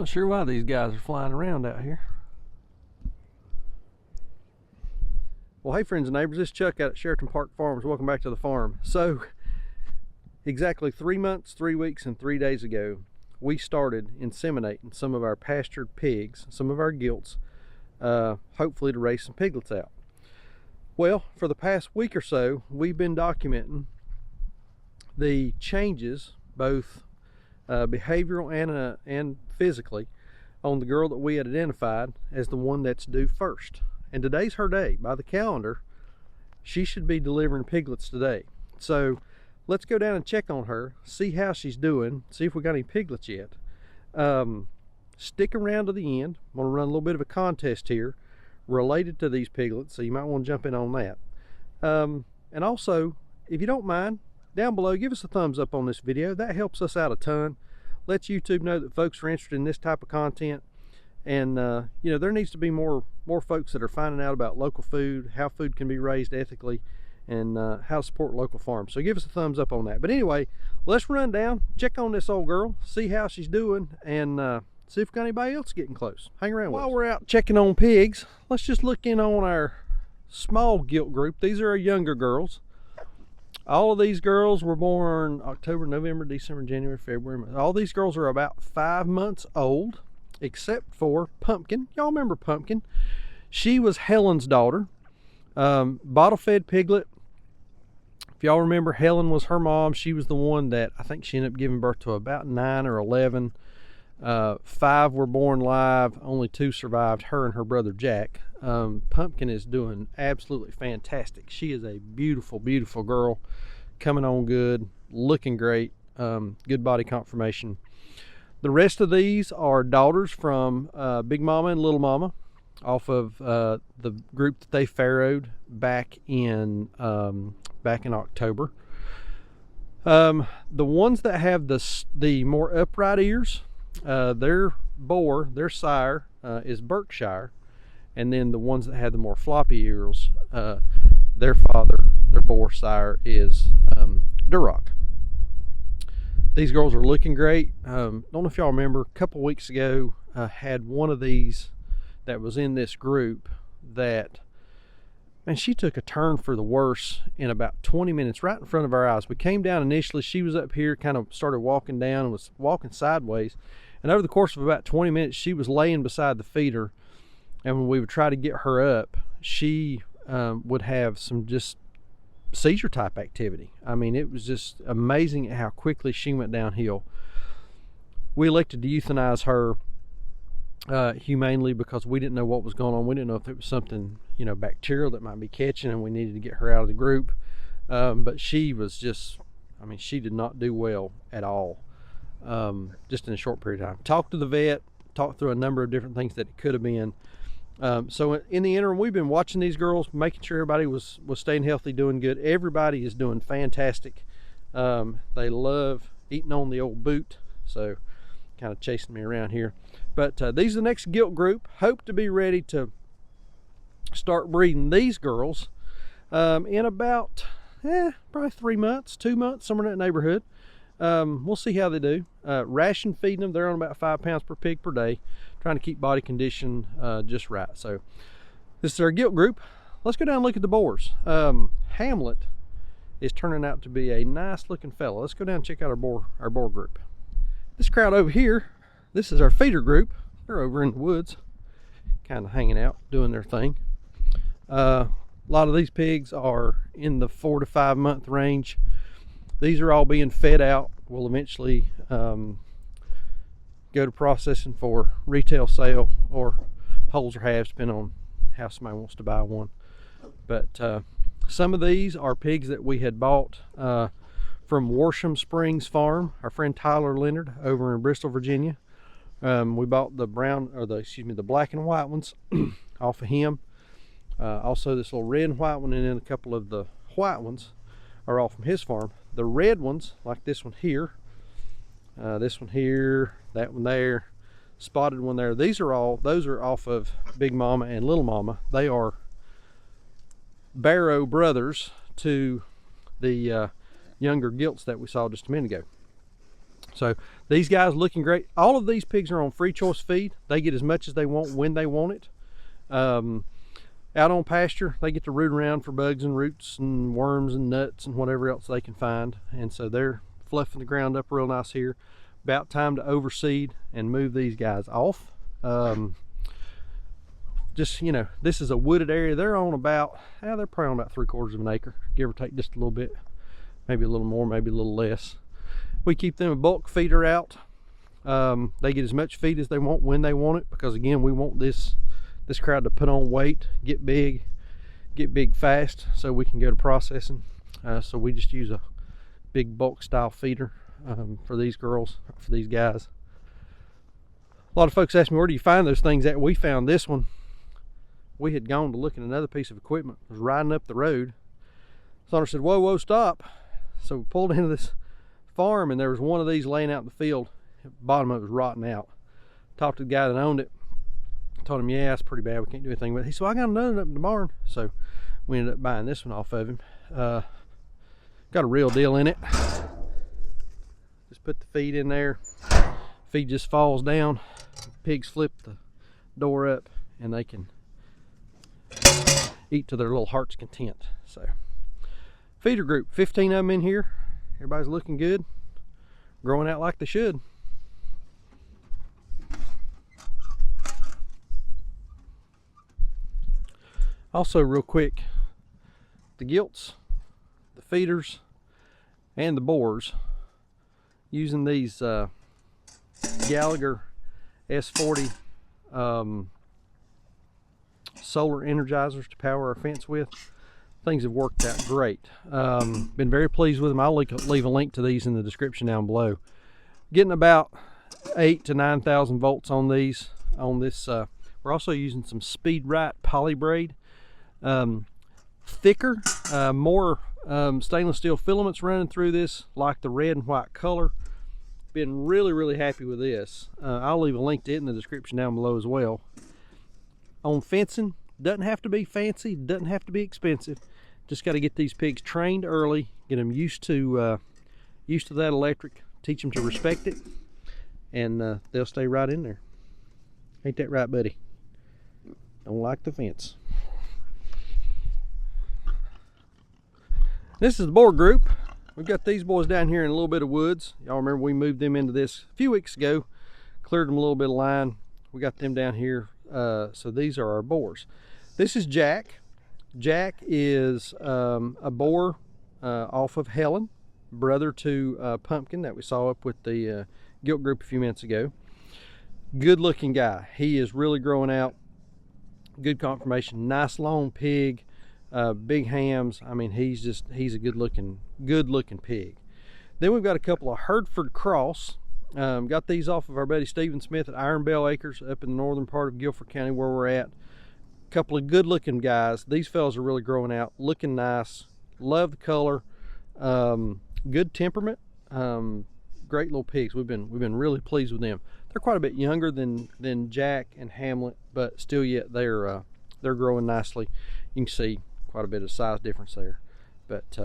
Not sure why these guys are flying around out here. Well, hey friends and neighbors, this is Chuck out at Sheraton Park Farms. Welcome back to the farm. So, exactly 3 months, 3 weeks, and 3 days ago, we started inseminating some of our pastured pigs, some of our gilts, hopefully to raise some piglets out. Well, for the past week or so, we've been documenting the changes, both behavioral and physically, on the girl that we had identified as the one that's due first. And today's her day. By the calendar, she should be delivering piglets today. So let's go down and check on her, see how she's doing, see if we got any piglets yet. Stick around to the end. I'm going to run a little bit of a contest here related to these piglets, so you might want to jump in on that. And also, if you don't mind, down below, give us a thumbs up on this video. That helps us out a ton. Lets YouTube know that folks are interested in this type of content. And you know, there needs to be more folks that are finding out about local food, how food can be raised ethically, and how to support local farms. So give us a thumbs up on that. But anyway, let's run down, check on this old girl, see how she's doing, and see if we got anybody else getting close. Hang around with us. While we're out checking on pigs, let's just look in on our small gilt group. These are our younger girls. All of these girls were born October, November, December, January, February. All these girls are about 5 months old, except for Pumpkin. Y'all remember Pumpkin? She was Helen's daughter, bottle-fed piglet. If y'all remember, Helen was her mom. She was the one that I think she ended up giving birth to about 9 or 11. 5 were born live, only 2 survived, her and her brother Jack. Pumpkin is doing absolutely fantastic. She is a beautiful, beautiful girl, coming on good, looking great, good body conformation. The rest of these are daughters from Big Mama and Little Mama, off of the group that they farrowed back in October. The ones that have the more upright ears, their Boar, their sire, is Berkshire, and then the ones that have the more floppy ears, their father, their Boar sire, is Duroc. These girls are looking great. Don't know if y'all remember, a couple weeks ago, I had one of these that was in this group that, man, she took a turn for the worse in about 20 minutes, right in front of our eyes. We came down initially, she was up here, kind of started walking down and was walking sideways. And over the course of about 20 minutes, she was laying beside the feeder. And when we would try to get her up, she would have some just seizure type activity. I mean, it was just amazing how quickly she went downhill. We elected to euthanize her humanely because we didn't know what was going on. We didn't know if it was something, you know, bacterial that might be catching, and we needed to get her out of the group. But she was just, I mean, she did not do well at all, just in a short period of time. Talked to the vet, talked through a number of different things that it could have been. So in the interim, we've been watching these girls, making sure everybody was staying healthy, doing good. Everybody is doing fantastic. They love eating on the old boot, so kind of chasing me around here. But these are the next gilt group. Hope to be ready to start breeding these girls in about probably 3 months, 2 months, somewhere in that neighborhood. We'll see how they do. Ration feeding them, they're on about 5 pounds per pig per day, trying to keep body condition just right. So this is our gilt group. Let's go down and look at the boars. Hamlet is turning out to be a nice looking fella. Let's go down and check out our boar group. This crowd over here, this is our feeder group. They're over in the woods, kind of hanging out, doing their thing. A lot of these pigs are in the 4 to 5 month range. These are all being fed out. We'll eventually go to processing for retail sale or wholes or halves, depending on how somebody wants to buy one. But some of these are pigs that we had bought from Worsham Springs Farm, our friend Tyler Leonard over in Bristol, Virginia. We bought the the black and white ones off of him. Also this little red and white one, and then a couple of the white ones are all from his farm. The red ones, like this one here, that one there, spotted one there, those are off of Big Mama and Little Mama. They are Barrow brothers to the younger gilts that we saw just a minute ago. So these guys looking great. All of these pigs are on free choice feed. They get as much as they want when they want it. Out on pasture, they get to root around for bugs and roots and worms and nuts and whatever else they can find. And so they're fluffing the ground up real nice here. About time to overseed and move these guys off. Just, you know, this is a wooded area. They're on about, they're probably on about 3/4 of an acre, give or take just a little bit. Maybe a little more, maybe a little less. We keep them a bulk feeder out. They get as much feed as they want when they want it, because again, we want this crowd to put on weight, get big fast, so we can go to processing. So we just use a big bulk style feeder for these girls, for these guys. A lot of folks ask me, where do you find those things at? We found this one. We had gone to look at another piece of equipment, was riding up the road. Sonner said, whoa, stop. So we pulled into this farm, and there was one of these laying out in the field. The bottom of it was rotting out. Talked to the guy that owned it. Told him, yeah, it's pretty bad, we can't do anything with it. He said, well, I got another one up in the barn. So we ended up buying this one off of him. Got a real deal in it. Just put the feed in there. Feed just falls down. Pigs flip the door up, and they can eat to their little heart's content. So feeder group, 15 of them in here. Everybody's looking good, growing out like they should. Also, real quick, the gilts, the feeders, and the boars, using these Gallagher S40 solar energizers to power our fence with. Things have worked out great. Been very pleased with them. I'll leave a link to these in the description down below. Getting about 8,000 to 9,000 volts on these. On this, we're also using some Speed Right poly braid. Thicker, more stainless steel filaments running through this, like the red and white color. Been really happy with this. I'll leave a link to it in the description down below as well. On fencing, doesn't have to be fancy, doesn't have to be expensive. Just got to get these pigs trained early, get them used to that electric, teach them to respect it, and they'll stay right in there. Ain't that right, buddy? Don't like the fence. This is the boar group. We've got these boys down here in a little bit of woods. Y'all remember we moved them into this a few weeks ago, cleared them a little bit of line. We got them down here. So these are our boars. This is Jack. Jack is a boar off of Helen, brother to Pumpkin that we saw up with the gilt group a few minutes ago. Good looking guy. He is really growing out. Good conformation. Nice long pig. Big hams. I mean, he's a good looking pig. Then we've got a couple of Hereford cross. Got these off of our buddy Stephen Smith at Iron Bell Acres up in the northern part of Guilford County where we're at. A couple of good looking guys. These fellas are really growing out, looking nice. Love the color. Good temperament. Great little pigs. We've been really pleased with them. They're quite a bit younger than Jack and Hamlet, but still yet they're growing nicely. You can see quite a bit of size difference there, but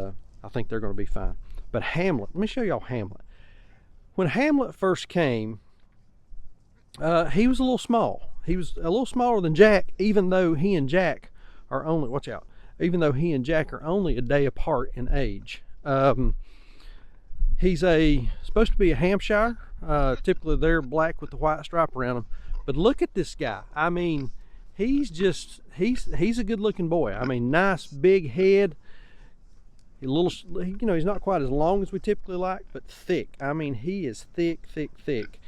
I think they're going to be fine. But Hamlet, let me show y'all Hamlet. When Hamlet first came, he was a little small. He was a little smaller than Jack, even though he and Jack are only, watch out, even though he and Jack are only a day apart in age. He's supposed to be a Hampshire. Typically they're black with the white stripe around them. But look at this guy. I mean, he's a good looking boy. I mean, nice big head. A little, you know, he's not quite as long as we typically like, but thick. I mean, he is thick.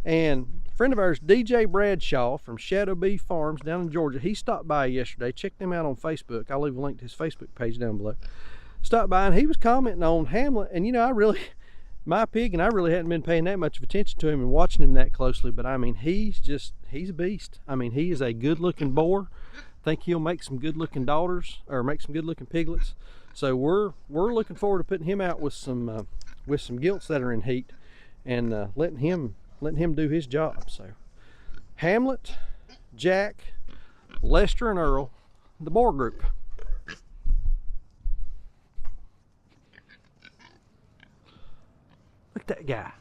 And a friend of ours, DJ Bradshaw from Shadow Bee Farms down in Georgia, he stopped by yesterday. Check them out on Facebook. I'll leave a link to his Facebook page down below. Stopped by and he was commenting on Hamlet, and you know, my pig, and I really hadn't been paying that much of attention to him and watching him that closely, but I mean, he's a beast. I mean, he is a good looking boar. I think he'll make some good looking daughters, or make some good looking piglets. So we're looking forward to putting him out with some gilts that are in heat, and letting him do his job. So Hamlet, Jack, Lester, and Earl, the boar group. Look at that guy.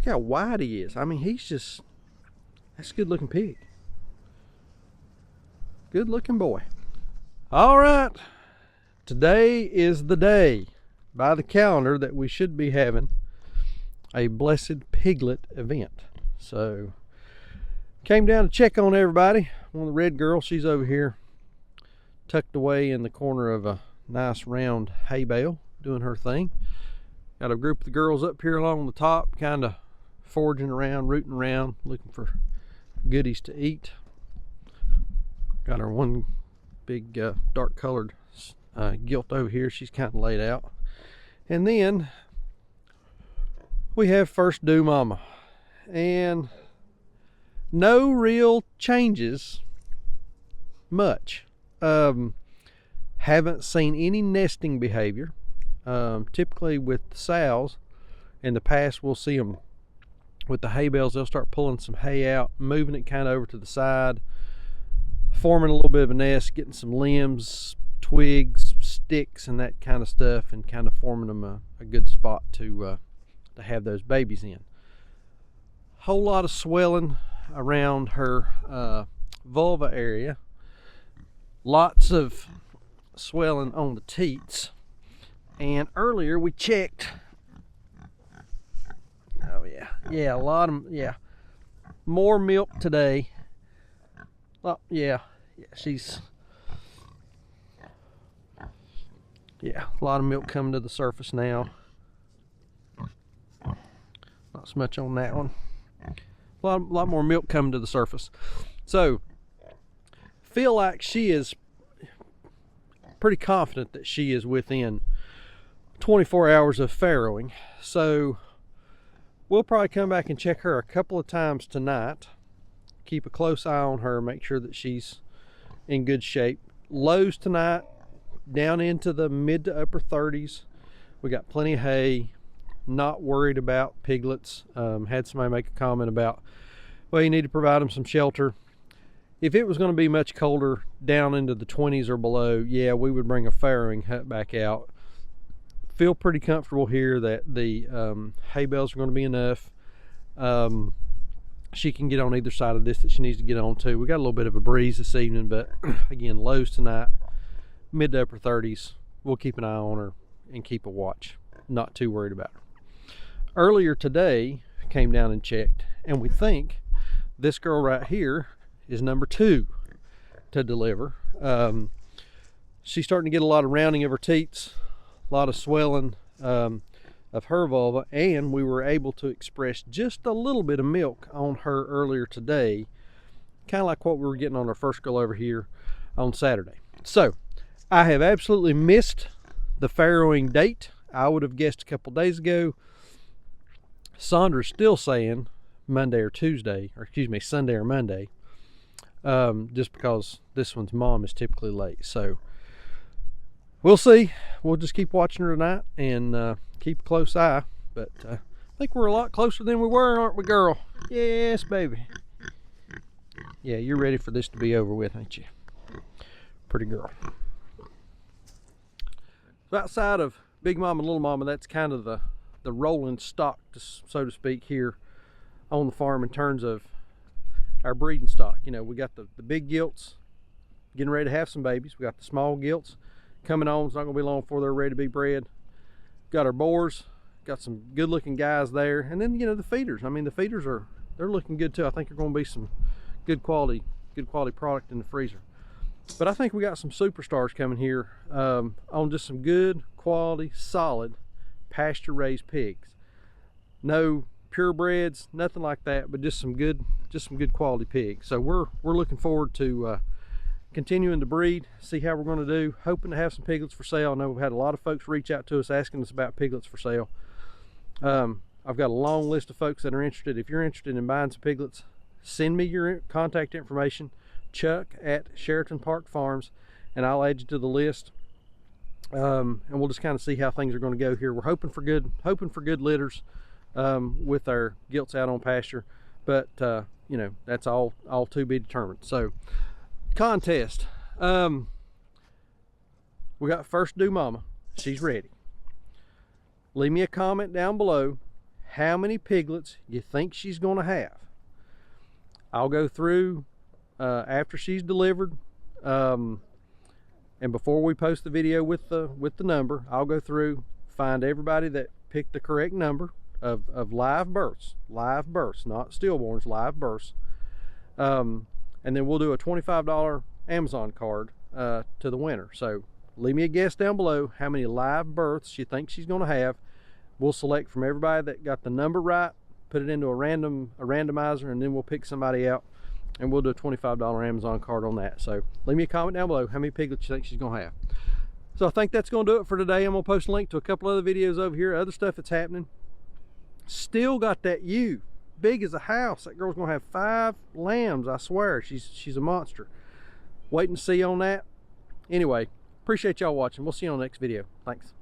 how wide he is. I mean, that's a good looking pig. Good looking boy. All right, today is the day by the calendar that we should be having a blessed piglet event. So came down to check on everybody. One of the red girls, she's over here tucked away in the corner of a nice round hay bale doing her thing. Got a group of the girls up here along the top, kind of foraging around, rooting around, looking for goodies to eat. Got our one big dark colored gilt over here. She's kind of laid out. And then we have first due mama, and no real changes much. Haven't seen any nesting behavior. Typically with sows in the past, we'll see them with the hay bales. They'll start pulling some hay out, moving it kind of over to the side, forming a little bit of a nest, getting some limbs, twigs, sticks, and that kind of stuff, and kind of forming them a good spot to have those babies in. Whole lot of swelling around her vulva area. Lots of swelling on the teats. And earlier we checked. Oh yeah, a lot of, yeah, more milk today. Oh yeah, she's, yeah, a lot of milk coming to the surface now. Not so much on that one. A lot more milk coming to the surface. So feel like she is pretty confident that she is within 24 hours of farrowing. So we'll probably come back and check her a couple of times tonight. Keep a close eye on her, make sure that she's in good shape. Lows tonight down into the mid to upper 30s. We got plenty of hay. Not worried about piglets. Had somebody make a comment about, well, you need to provide them some shelter. If it was going to be much colder, down into the 20s or below, yeah, we would bring a farrowing hut back out. Feel pretty comfortable here that the hay bales are going to be enough. She can get on either side of this that she needs to get on too. We got a little bit of a breeze this evening, but again, lows tonight, mid to upper 30s. We'll keep an eye on her and keep a watch. Not too worried about her. Earlier today, came down and checked, and we think this girl right here is number 2 to deliver. She's starting to get a lot of rounding of her teats, a lot of swelling of her vulva, and we were able to express just a little bit of milk on her earlier today, kind of like what we were getting on our first girl over here on Saturday. So I have absolutely missed the farrowing date. I would have guessed a couple days ago. Sandra's still saying Monday or Tuesday, or excuse me, Sunday or Monday, just because this one's mom is typically late. So we'll see. We'll just keep watching her tonight and keep a close eye. But I think we're a lot closer than we were, aren't we, girl? Yes, baby. Yeah, you're ready for this to be over with, ain't you? Pretty girl. So outside of Big Mama, Little Mama, that's kind of the rolling stock, so to speak, here on the farm in terms of our breeding stock. You know, we got the big gilts getting ready to have some babies. We got the small gilts coming on. It's not going to be long before they're ready to be bred. Got our boars, got some good looking guys there, and then, you know, the feeders. I mean, the feeders they're looking good too. I think they're going to be some good quality product in the freezer. But I think we got some superstars coming here on just some good quality, solid pasture raised pigs. No purebreds, nothing like that, but just some good quality pigs. So we're looking forward to continuing to breed, see how we're going to do. Hoping to have some piglets for sale. I know we've had a lot of folks reach out to us asking us about piglets for sale. I've got a long list of folks that are interested. If you're interested in buying some piglets, send me your contact information, Chuck at Sheraton Park Farms, and I'll add you to the list. And we'll just kind of see how things are going to go here. We're hoping for good litters with our gilts out on pasture, but you know, that's all to be determined. So contest, we got first due mama. She's ready. Leave me a comment down below how many piglets you think she's going to have. I'll go through after she's delivered, and before we post the video with the number, I'll go through, find everybody that picked the correct number of live births, not stillborns, live births, and then we'll do a $25 Amazon card to the winner. So leave me a guess down below how many live births you think she's going to have. We'll select from everybody that got the number right, put it into a randomizer, and then we'll pick somebody out, and we'll do a $25 Amazon card on that. So leave me a comment down below how many piglets you think she's going to have. So I think that's going to do it for today. I'm going to post a link to a couple other videos over here, other stuff that's happening. Still got that ewe, big as a house. That girl's going to have 5 lambs, I swear. She's a monster. Waiting to see on that. Anyway, appreciate y'all watching. We'll see you on the next video. Thanks.